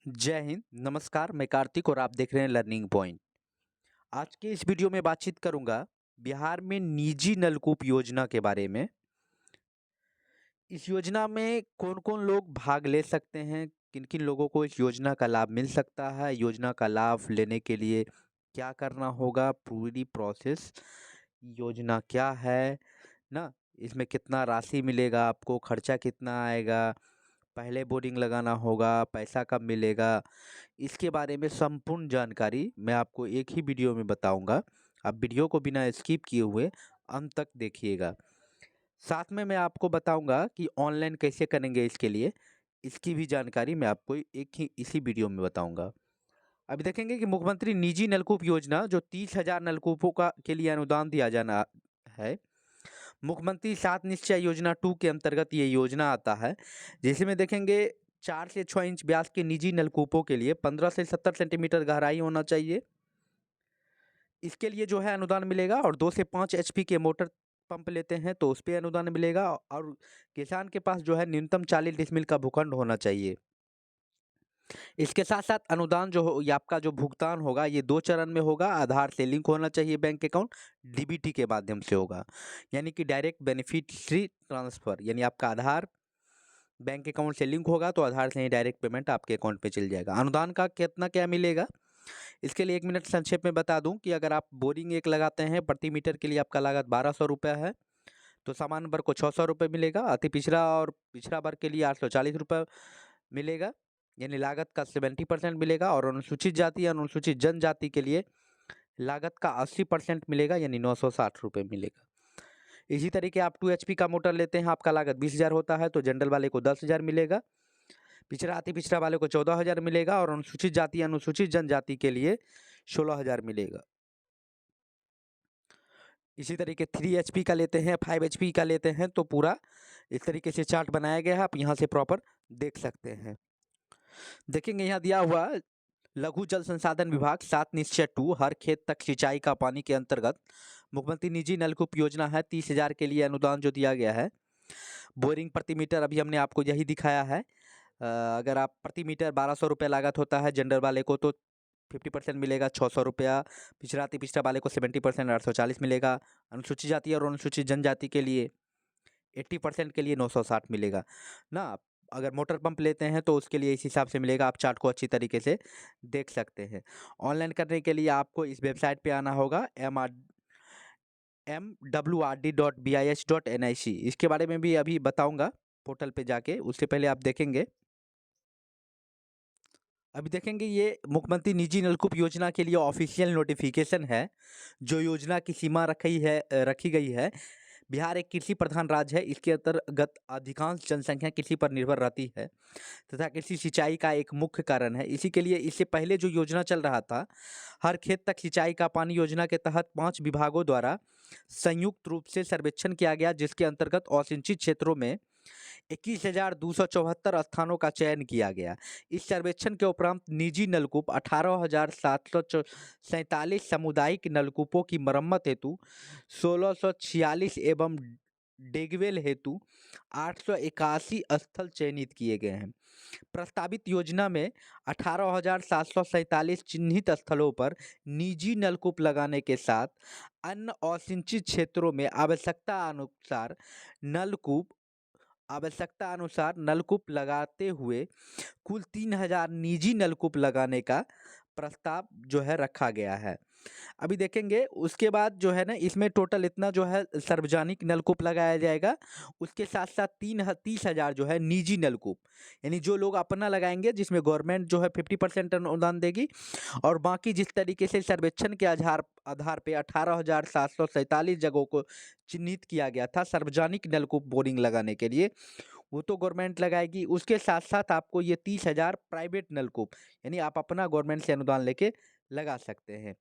जय हिंद, नमस्कार। मैं कार्तिक और आप देख रहे हैं लर्निंग पॉइंट। आज के इस वीडियो में बातचीत करूंगा बिहार में निजी नलकूप योजना के बारे में। इस योजना में कौन-कौन लोग भाग ले सकते हैं, किन-किन लोगों को इस योजना का लाभ मिल सकता है, योजना का लाभ लेने के लिए क्या करना होगा, पूरी प्रोसेस, योजना क्या है ना? इसमें कितना राशि मिलेगा आपको, खर्चा कितना आएगा, पहले बोरिंग लगाना होगा, पैसा कब मिलेगा, इसके बारे में संपूर्ण जानकारी मैं आपको एक ही वीडियो में बताऊंगा। आप वीडियो को बिना स्किप किए हुए अंत तक देखिएगा। साथ में मैं आपको बताऊंगा कि ऑनलाइन कैसे करेंगे इसके लिए, इसकी भी जानकारी मैं आपको एक ही इसी वीडियो में बताऊंगा। अभी देखेंगे कि मुख्यमंत्री निजी नलकूप योजना जो 30,000 नलकूपों का के लिए अनुदान दिया जाना है। मुख्यमंत्री सात निश्चय योजना 2 के अंतर्गत ये योजना आता है, जिसमें देखेंगे 4 से 6 इंच व्यास के निजी नलकूपों के लिए 15 से 70 सेंटीमीटर गहराई होना चाहिए। इसके लिए जो है अनुदान मिलेगा, और 2 से 5 एचपी के मोटर पंप लेते हैं तो उस पे अनुदान मिलेगा, और किसान के पास जो है न्यूनतम 40 डिसमिल का भूखंड होना चाहिए। इसके साथ-साथ अनुदान जो हो, ये आपका जो भुगतान होगा ये 2 चरण में होगा। आधार से लिंक होना चाहिए बैंक अकाउंट, डीबीटी के माध्यम से होगा। यानी कि डायरेक्ट बेनिफिशियरी ट्रांसफर, यानी आपका आधार बैंक अकाउंट से लिंक होगा तो आधार से ही डायरेक्ट पेमेंट आपके अकाउंट पे चल जाएगा। अनुदान का कितना क्या मिलेगा, इसके लिए 1 मिनट संक्षेप में बता दूँ कि अगर आप बोरिंग एक लगाते हैं, प्रति मीटर के लिए आपका लागत 1200 रुपये है, तो सामान्य वर्ग को 600 रुपये मिलेगा। अति पिछड़ा और पिछड़ा वर्ग के लिए 840 रुपये मिलेगा, यानी लागत का 70% मिलेगा। और अनुसूचित जाति या अनुसूचित जनजाति के लिए लागत का 80% मिलेगा, यानी 960 रुपये मिलेगा। इसी तरीके आप 2 एचपी का मोटर लेते हैं, आपका लागत 20,000 होता है, तो जनरल वाले को 10,000 मिलेगा, पिछड़ा अति पिछड़ा वाले को 14,000 मिलेगा, और अनुसूचित जाति अनुसूचित जनजाति के लिए 16,000 मिलेगा। इसी तरीके 3 एचपी का लेते हैं, 5 एचपी का लेते हैं, तो पूरा इस तरीके से चार्ट बनाया गया है, आप यहाँ से प्रॉपर देख सकते हैं। देखेंगे यहाँ दिया हुआ लघु जल संसाधन विभाग 7 निश्चय 2 हर खेत तक सिंचाई का पानी के अंतर्गत मुख्यमंत्री निजी नलकूप योजना है। 30,000 के लिए अनुदान जो दिया गया है। बोरिंग प्रति मीटर अभी हमने आपको यही दिखाया है। अगर आप प्रति मीटर 1200 रुपये लागत होता है जनरल वाले को, तो 50% मिलेगा 600 रुपया, पिछड़ा अति पिछड़ा वाले को 70% 840 मिलेगा, अनुसूचित जाति और अनुसूचित जनजाति के लिए 80% के लिए 960 मिलेगा ना। अगर मोटर पंप लेते हैं तो उसके लिए इस हिसाब से मिलेगा, आप चार्ट को अच्छी तरीके से देख सकते हैं। ऑनलाइन करने के लिए आपको इस वेबसाइट पे आना होगा, mwrd.bis.nic। इसके बारे में भी अभी बताऊंगा पोर्टल पे जाके, उससे पहले आप देखेंगे। अभी देखेंगे ये मुख्यमंत्री निजी नलकूप योजना के लिए ऑफिशियल नोटिफिकेशन है, जो योजना की सीमा रखी गई है। बिहार एक कृषि प्रधान राज्य है, इसके अंतर्गत अधिकांश जनसंख्या कृषि पर निर्भर रहती है तथा कृषि सिंचाई का एक मुख्य कारण है। इसी के लिए इससे पहले जो योजना चल रहा था, हर खेत तक सिंचाई का पानी योजना के तहत 5 विभागों द्वारा संयुक्त रूप से सर्वेक्षण किया गया, जिसके अंतर्गत असिंचित क्षेत्रों में 21,274 स्थानों का चयन किया गया। इस सर्वेक्षण के उपरांत निजी नलकूप 18,747 सामुदायिक नलकूपों की मरम्मत हेतु 1,646 एवं डेगवेल हेतु 881 स्थल चयनित किए गए हैं। प्रस्तावित योजना में 18,747 चिन्हित स्थलों पर निजी नलकूप लगाने के साथ अन्य असिंचित क्षेत्रों में आवश्यकता नलकूप लगाते हुए कुल 3,000 निजी नलकूप लगाने का प्रस्ताव जो है रखा गया है। अभी देखेंगे उसके बाद जो है ना, इसमें टोटल इतना जो है सार्वजनिक नलकूप लगाया जाएगा। उसके साथ साथ 30,000 जो है निजी नलकूप, यानी जो लोग अपना लगाएंगे, जिसमें गवर्नमेंट जो है 50% अनुदान देगी, और बाकी जिस तरीके से सर्वेक्षण के आधार आधार पे 18,747 जगहों को चिन्हित किया गया था सार्वजनिक नलकूप बोरिंग लगाने के लिए, वो तो गवर्नमेंट लगाएगी। उसके साथ साथ आपको ये 30,000 प्राइवेट नलकूप, यानी आप अपना गवर्नमेंट से अनुदान लेके लगा सकते हैं।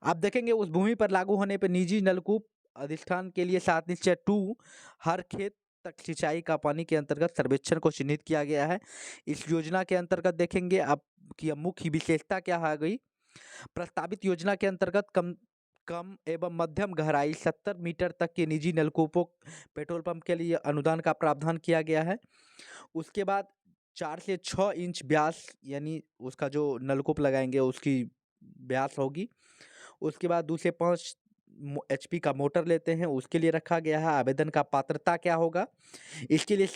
आप देखेंगे उस भूमि पर लागू होने पर निजी नलकूप अधिष्ठान के लिए 7 निश्चय 2 हर खेत तक सिंचाई का पानी के अंतर्गत सर्वेक्षण को चिन्हित किया गया है। इस योजना के अंतर्गत देखेंगे आपकी मुख्य विशेषता क्या आ गई। प्रस्तावित योजना के अंतर्गत कम कम एवं मध्यम गहराई 70 मीटर तक के निजी नलकूपों पेट्रोल पंप के लिए अनुदान का प्रावधान किया गया है। उसके बाद 4 से 6 इंच व्यास, यानी उसका जो नलकूप लगाएंगे उसकी व्यास होगी। उसके बाद 2 से 5 एचपी का मोटर लेते हैं, उसके लिए रखा गया है। आवेदन का पात्रता क्या होगा? इसके लिए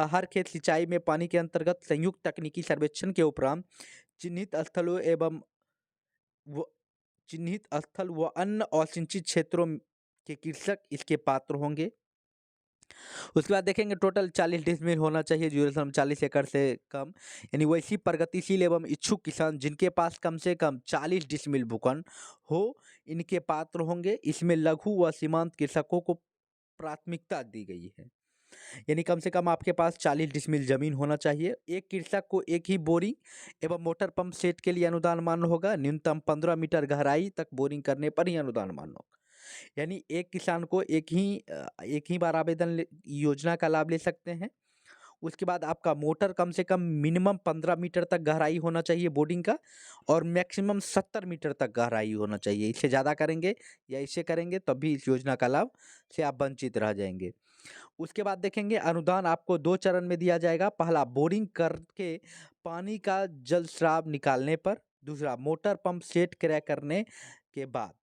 हर खेत सिंचाई में पानी के अंतर्गत संयुक्त तकनीकी सर्वेक्षण के उपरांत चिन्हित स्थलों एवं व चिन्हित स्थल व अन्य असिंचित क्षेत्रों के कृषक इसके पात्र होंगे। उसके बाद देखेंगे टोटल 40 डिसमिल होना चाहिए, ड्यूरेशन 40 एकड़ से कम, यानी वैसी प्रगतिशील एवं इच्छुक किसान जिनके पास कम से कम 40 डिसमिल भूखंड हो, इनके पात्र होंगे। इसमें लघु व सीमांत कृषकों को प्राथमिकता दी गई है, यानी कम से कम आपके पास 40 डिसमिल जमीन होना चाहिए। एक कृषक को एक ही बोरिंग एवं मोटर पंप सेट के लिए अनुदान मान्य होगा। न्यूनतम 15 मीटर गहराई तक बोरिंग करने पर ही अनुदान मान्य होगा। यानी एक किसान को एक ही बार योजना का लाभ ले सकते हैं। उसके बाद आपका मोटर कम से कम मिनिमम 15 मीटर तक गहराई होना चाहिए बोर्डिंग का, और मैक्सिमम 70 मीटर तक गहराई होना चाहिए। इससे ज़्यादा करेंगे या इससे करेंगे तब भी इस योजना का लाभ से आप वंचित रह जाएंगे। उसके बाद देखेंगे अनुदान आपको 2 चरण में दिया जाएगा। पहला बोरिंग करके पानी का जल स्राव निकालने पर, दूसरा मोटर पंप सेट क्रय करने के बाद।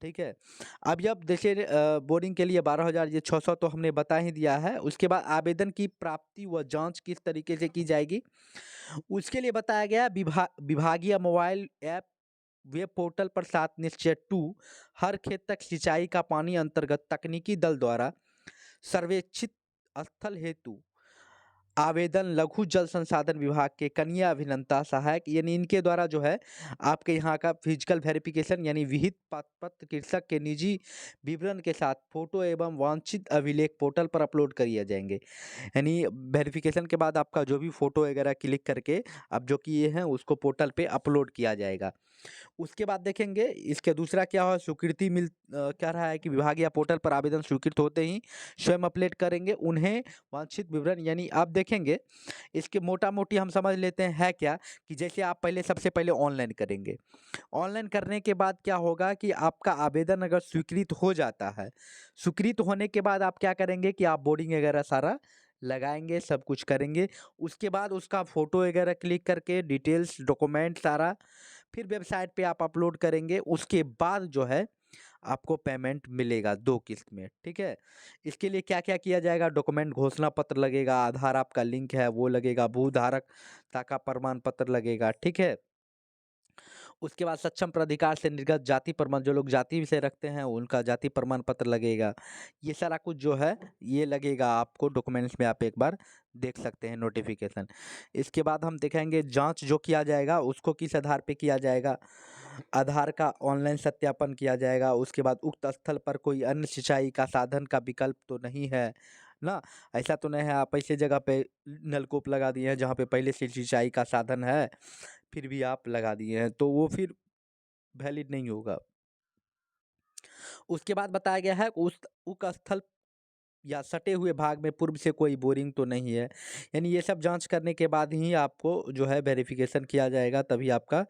ठीक है। अब जब जैसे बोर्डिंग के लिए 12,000, ये 600 तो हमने बता ही दिया है। उसके बाद आवेदन की प्राप्ति व जांच किस तरीके से की जाएगी, उसके लिए बताया गया विभागीय मोबाइल ऐप वेब पोर्टल पर 7/2 हर खेत तक सिंचाई का पानी अंतर्गत तकनीकी दल द्वारा सर्वेक्षित स्थल हेतु आवेदन लघु जल संसाधन विभाग के कनीय अभियंता सहायक, यानी इनके द्वारा जो है आपके यहाँ का फिजिकल वेरिफिकेशन, यानी विहित पत्र कृषक के निजी विवरण के साथ फोटो एवं वांछित अभिलेख पोर्टल पर अपलोड किए जाएंगे। यानी वेरिफिकेशन के बाद आपका जो भी फोटो वगैरह क्लिक करके आप जो किए हैं उसको पोर्टल पे अपलोड किया जाएगा। उसके बाद देखेंगे इसके दूसरा क्या हो, स्वीकृति कह रहा है कि विभागीय पोर्टल पर आवेदन स्वीकृत होते ही स्वयं अपलोड करेंगे उन्हें वांछित विवरण। यानी आप देखेंगे इसके मोटा मोटी हम समझ लेते हैं है क्या, कि जैसे आप सबसे पहले ऑनलाइन करेंगे। ऑनलाइन करने के बाद क्या होगा कि आपका आवेदन अगर स्वीकृत हो जाता है, स्वीकृत होने के बाद आप क्या करेंगे कि आप बोर्डिंग वगैरह सारा लगाएंगे, सब कुछ करेंगे। उसके बाद उसका फोटो वगैरह क्लिक करके डिटेल्स डॉक्यूमेंट सारा फिर वेबसाइट पे आप अपलोड करेंगे। उसके बाद जो है आपको पेमेंट मिलेगा 2 किस्त में। ठीक है। इसके लिए क्या क्या किया जाएगा, डॉक्यूमेंट घोषणा पत्र लगेगा, आधार आपका लिंक है वो लगेगा, भू धारकता का प्रमाण पत्र लगेगा। ठीक है। उसके बाद सक्षम प्राधिकार से निर्गत जाति प्रमाण, जो लोग जाति विषय रखते हैं उनका जाति प्रमाण पत्र लगेगा। ये सारा कुछ जो है ये लगेगा आपको डॉक्यूमेंट्स में, आप एक बार देख सकते हैं नोटिफिकेशन। इसके बाद हम देखेंगे जांच जो किया जाएगा उसको किस आधार पे किया जाएगा, आधार का ऑनलाइन सत्यापन किया जाएगा। उसके बाद उक्त स्थल पर कोई अन्य सिंचाई का साधन का विकल्प तो नहीं है ना, ऐसा तो नहीं है आप ऐसे जगह पे नलकूप लगा दिए हैं जहाँ पे पहले से सिंचाई का साधन है फिर भी आप लगा दिए हैं, तो वो फिर वैलिड नहीं होगा। उसके बाद बताया गया है उस स्थल या सटे हुए भाग में पूर्व से कोई बोरिंग तो नहीं है। यानी ये सब जांच करने के बाद ही आपको जो है वेरिफिकेशन किया जाएगा, तभी आपका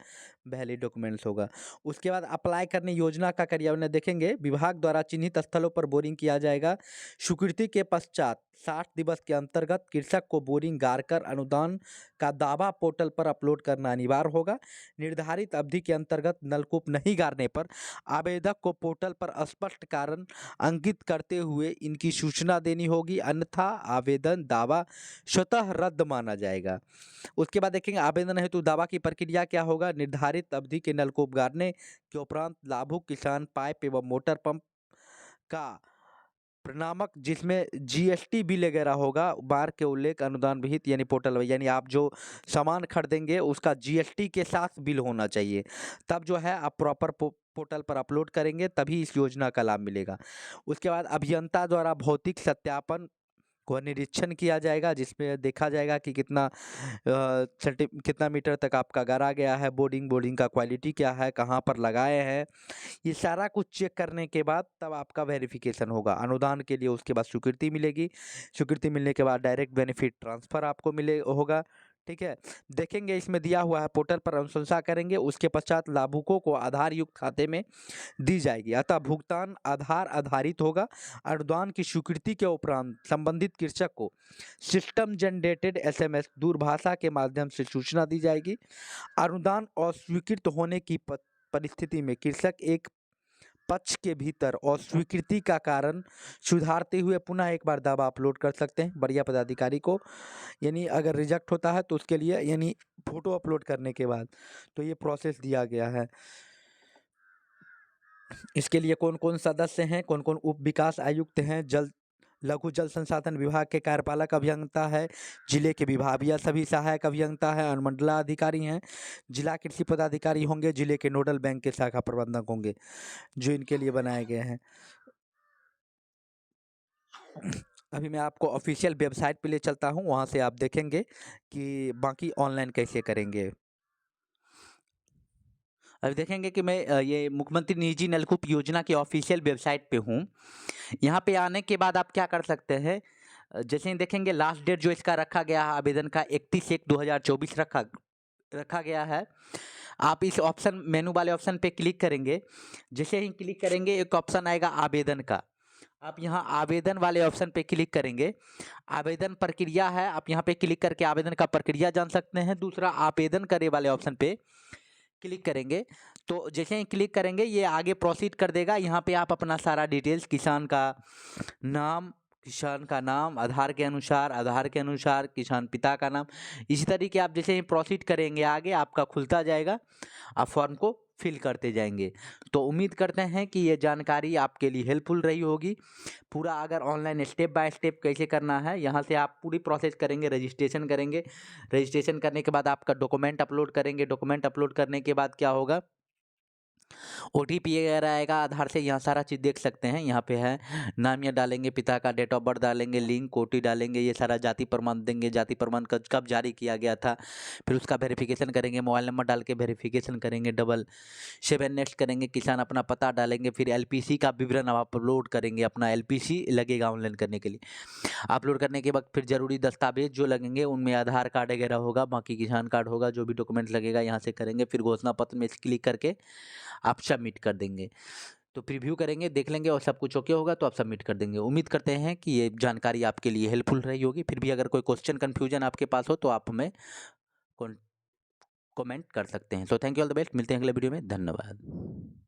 वैलिड डॉक्यूमेंट्स होगा। उसके बाद अप्लाई करने योजना का क्रियान्वयन देखेंगे। विभाग द्वारा चिन्हित स्थलों पर बोरिंग किया जाएगा। स्वीकृति के पश्चात 60 दिवस के अंतर्गत कृषक को बोरिंग गाड़कर अनुदान का दावा पोर्टल पर अपलोड करना अनिवार्य होगा। निर्धारित अवधि के अंतर्गत नलकूप नहीं गाड़ने पर आवेदक को पोर्टल पर स्पष्ट कारण अंकित करते हुए इनकी सूचना देनी होगी, अन्यथा आवेदन दावा स्वतः रद्द माना जाएगा। उसके बाद देखेंगे आवेदन हेतु दावा की प्रक्रिया क्या होगा। निर्धारित अवधि के नलकूप गाड़ने के उपरांत लाभुक किसान पाइप एवं मोटर पंप का प्रणामक जिसमें जीएसटी बिल वगैरह होगा, बार के उल्लेख अनुदान विहित, यानी पोर्टल में, यानी आप जो सामान खरीदेंगे उसका जीएसटी के साथ बिल होना चाहिए, तब जो है आप प्रॉपर पोर्टल पर अपलोड करेंगे तभी इस योजना का लाभ मिलेगा। उसके बाद अभियंता द्वारा भौतिक सत्यापन को निरीक्षण किया जाएगा, जिसमें देखा जाएगा कि कितना मीटर तक आपका गाड़ा गया है, बोर्डिंग का क्वालिटी क्या है, कहाँ पर लगाए हैं, ये सारा कुछ चेक करने के बाद तब आपका वेरिफिकेशन होगा। अनुदान के लिए उसके बाद स्वीकृति मिलेगी। स्वीकृति मिलने के बाद डायरेक्ट बेनिफिट ट्रांसफ़र आपको मिले होगा। ठीक है, देखेंगे इसमें दिया हुआ है, पोर्टल पर अनुशंसा करेंगे, उसके पश्चात लाभुकों को आधार युक्त खाते में दी जाएगी। अतः भुगतान आधार आधारित होगा। अनुदान की स्वीकृति के उपरांत संबंधित कृषक को सिस्टम जनरेटेड एसएमएस दूरभाषा के माध्यम से सूचना दी जाएगी। अनुदान अस्वीकृत होने की परिस्थिति में कृषक एक पक्ष के भीतर अस्वीकृति का कारण सुधारते हुए पुनः एक बार दावा अपलोड कर सकते हैं बढ़िया पदाधिकारी को। यानी अगर रिजेक्ट होता है तो उसके लिए यानी फोटो अपलोड करने के बाद, तो ये प्रोसेस दिया गया है। इसके लिए कौन कौन सदस्य हैं, कौन कौन उप विकास आयुक्त हैं, लघु जल संसाधन विभाग के कार्यपालक अभियंता है, जिले के विभागीय सभी सहायक अभियंता है, अनुमंडलाधिकारी हैं, जिला कृषि पदाधिकारी होंगे, जिले के नोडल बैंक के शाखा प्रबंधक होंगे, जो इनके लिए बनाए गए हैं। अभी मैं आपको ऑफिशियल वेबसाइट पे ले चलता हूँ, वहाँ से आप देखेंगे कि बाकी ऑनलाइन कैसे करेंगे। अभी देखेंगे कि मैं ये मुख्यमंत्री निजी नलकूप योजना की ऑफिशियल वेबसाइट पे हूँ। यहाँ पे आने के बाद आप क्या कर सकते हैं, जैसे ही देखेंगे लास्ट डेट जो इसका रखा गया है आवेदन का 31/1/2024 रखा गया है। आप इस ऑप्शन मेनू वाले ऑप्शन पे क्लिक करेंगे। जैसे ही क्लिक करेंगे एक ऑप्शन आएगा आवेदन का। आप यहाँ आवेदन वाले ऑप्शन पे क्लिक करेंगे। आवेदन प्रक्रिया है, आप यहाँ पे क्लिक करके आवेदन का प्रक्रिया जान सकते हैं। दूसरा आवेदन करे वाले ऑप्शन पे क्लिक करेंगे, तो जैसे ही क्लिक करेंगे ये आगे प्रोसीड कर देगा। यहाँ पे आप अपना सारा डिटेल्स, किसान का नाम आधार के अनुसार किसान पिता का नाम, इसी तरीके आप जैसे ही प्रोसीड करेंगे आगे आपका खुलता जाएगा, आप फॉर्म को फिल करते जाएंगे। तो उम्मीद करते हैं कि ये जानकारी आपके लिए हेल्पफुल रही होगी। पूरा अगर ऑनलाइन स्टेप बाय स्टेप कैसे करना है, यहाँ से आप पूरी प्रोसेस करेंगे, रजिस्ट्रेशन करेंगे। रजिस्ट्रेशन करने के बाद आपका डॉक्यूमेंट अपलोड करेंगे। डॉक्यूमेंट अपलोड करने के बाद क्या होगा, ओटीपी वगैरह आएगा आधार से, यहाँ सारा चीज़ देख सकते हैं। यहाँ पे है नाम, यहाँ डालेंगे, पिता का डेट ऑफ बर्थ डालेंगे, लिंक ओटी डालेंगे, ये सारा जाति प्रमाण देंगे, जाति प्रमाण कब जारी किया गया था, फिर उसका वेरिफिकेशन करेंगे, मोबाइल नंबर डाल के वेरिफिकेशन करेंगे, 7 नेक्स्ट करेंगे, किसान अपना पता डालेंगे, फिर एलपीसी का विवरण आप अपलोड करेंगे। अपना एलपीसी लगेगा ऑनलाइन करने के लिए। अपलोड करने के बाद फिर जरूरी दस्तावेज जो लगेंगे उनमें आधार कार्ड वगैरह होगा, बाकी किसान कार्ड होगा, जो भी डॉक्यूमेंट लगेगा यहाँ से करेंगे। फिर घोषणा पत्र में क्लिक करके आप सबमिट कर देंगे। तो प्रीव्यू करेंगे, देख लेंगे और सब कुछ ओके होगा तो आप सबमिट कर देंगे। उम्मीद करते हैं कि ये जानकारी आपके लिए हेल्पफुल रही होगी। फिर भी अगर कोई क्वेश्चन कन्फ्यूजन आपके पास हो तो आप हमें कमेंट कर सकते हैं। So thank you, all the best. मिलते हैं अगले वीडियो में। धन्यवाद।